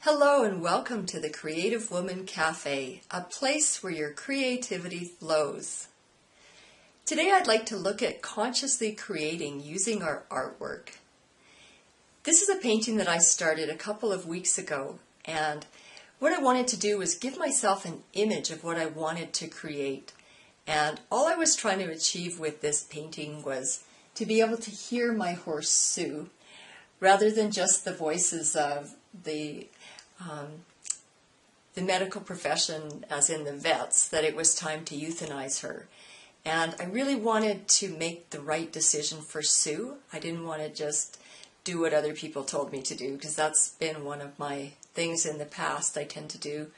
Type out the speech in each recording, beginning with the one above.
Hello and welcome to the Creative Woman Cafe, a place where your creativity flows. Today I'd like to look at consciously creating using our artwork. This is a painting that I started a couple of weeks ago, and what I wanted to do was give myself an image of what I wanted to create. And all I was trying to achieve with this painting was to be able to hear my horse Sue, rather than just the voices of the medical profession, as in the vets, that it was time to euthanize her. And I really wanted to make the right decision for Sue. I didn't want to just do what other people told me to do, because that's been one of my things in the past. I tend to do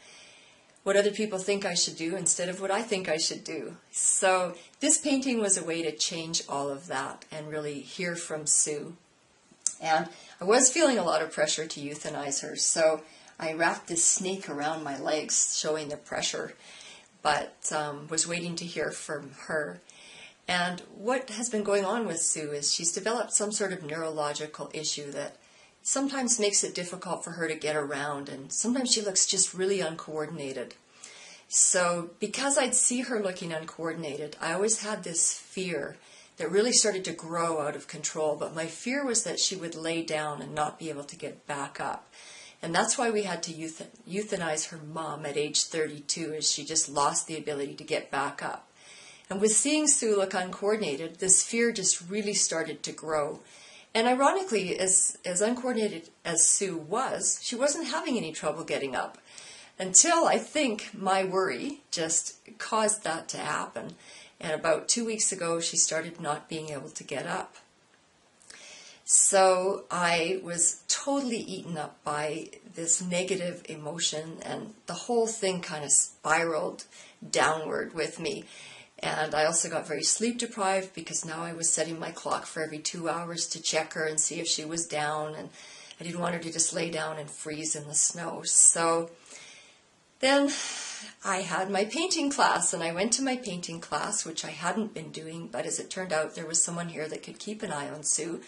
what other people think I should do instead of what I think I should do. So this painting was a way to change all of that and really hear from Sue. And I was feeling a lot of pressure to euthanize her, so I wrapped this snake around my legs, showing the pressure, but was waiting to hear from her. And what has been going on with Sue is she's developed some sort of neurological issue that sometimes makes it difficult for her to get around, and sometimes she looks just really uncoordinated. So because I'd see her looking uncoordinated, I always had this fear that really started to grow out of control, but my fear was that she would lay down and not be able to get back up. And that's why we had to euthanize her mom at age 32, as she just lost the ability to get back up. And with seeing Sue look uncoordinated, this fear just really started to grow. And ironically, as uncoordinated as Sue was, she wasn't having any trouble getting up, until I think my worry just caused that to happen. And about 2 weeks ago, she started not being able to get up. So I was totally eaten up by this negative emotion, and the whole thing kind of spiraled downward with me. And I also got very sleep deprived, because now I was setting my clock for every 2 hours to check her and see if she was down, and I didn't want her to just lay down and freeze in the snow. So then I had my painting class, and I went to my painting class, which I hadn't been doing, but as it turned out, there was someone here that could keep an eye on Sue.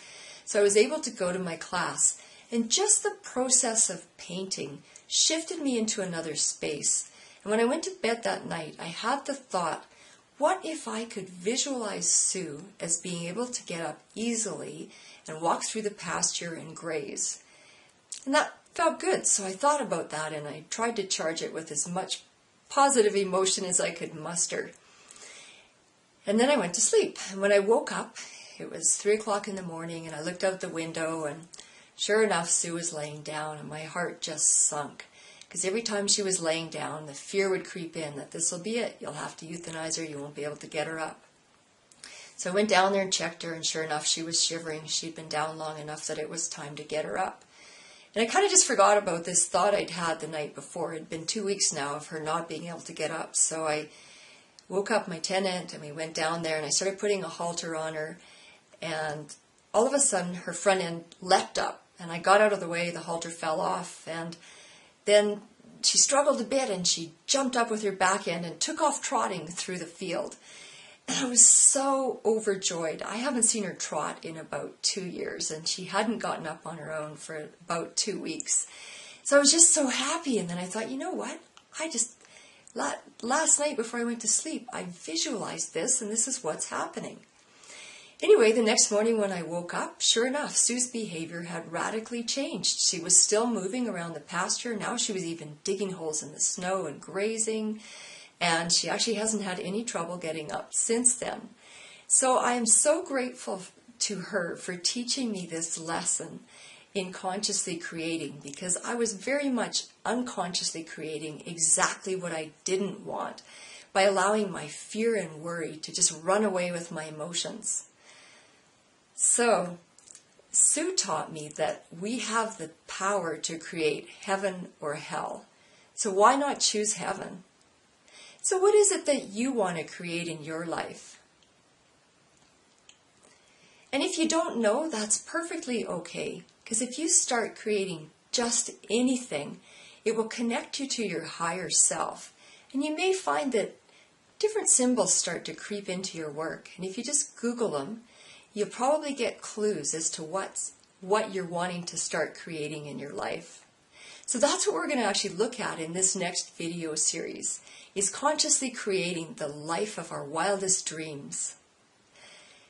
So I was able to go to my class, and just the process of painting shifted me into another space. And when I went to bed that night, I had the thought, what if I could visualize Sue as being able to get up easily and walk through the pasture and graze? And that felt good, so I thought about that, and I tried to charge it with as much positive emotion as I could muster. And then I went to sleep, and when I woke up, it was 3 o'clock in the morning, and I looked out the window, and sure enough, Sue was laying down, and my heart just sunk. Because every time she was laying down, the fear would creep in that this will be it. You'll have to euthanize her. You won't be able to get her up. So I went down there and checked her, and sure enough, she was shivering. She'd been down long enough that it was time to get her up. And I kind of just forgot about this thought I'd had the night before. It had been 2 weeks now of her not being able to get up. So I woke up my tenant, and we went down there, and I started putting a halter on her. And all of a sudden, her front end leapt up, and I got out of the way. The halter fell off, and then she struggled a bit, and she jumped up with her back end and took off trotting through the field. And I was so overjoyed. I haven't seen her trot in about 2 years, and she hadn't gotten up on her own for about 2 weeks. So I was just so happy, and then I thought, you know what? Last night before I went to sleep, I visualized this, and this is what's happening. Anyway, the next morning when I woke up, sure enough, Sue's behavior had radically changed. She was still moving around the pasture. Now she was even digging holes in the snow and grazing, and she actually hasn't had any trouble getting up since then. So I am so grateful to her for teaching me this lesson in consciously creating, because I was very much unconsciously creating exactly what I didn't want by allowing my fear and worry to just run away with my emotions. So, Sue taught me that we have the power to create heaven or hell. So why not choose heaven? So what is it that you want to create in your life? And if you don't know, that's perfectly okay. Because if you start creating just anything, it will connect you to your higher self. And you may find that different symbols start to creep into your work. And if you just Google them, you'll probably get clues as to what you're wanting to start creating in your life. So that's what we're going to actually look at in this next video series, is consciously creating the life of our wildest dreams.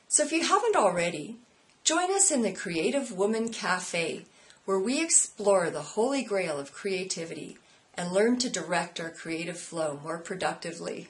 So if you haven't already, join us in the Creative Woman Cafe, where we explore the holy grail of creativity and learn to direct our creative flow more productively.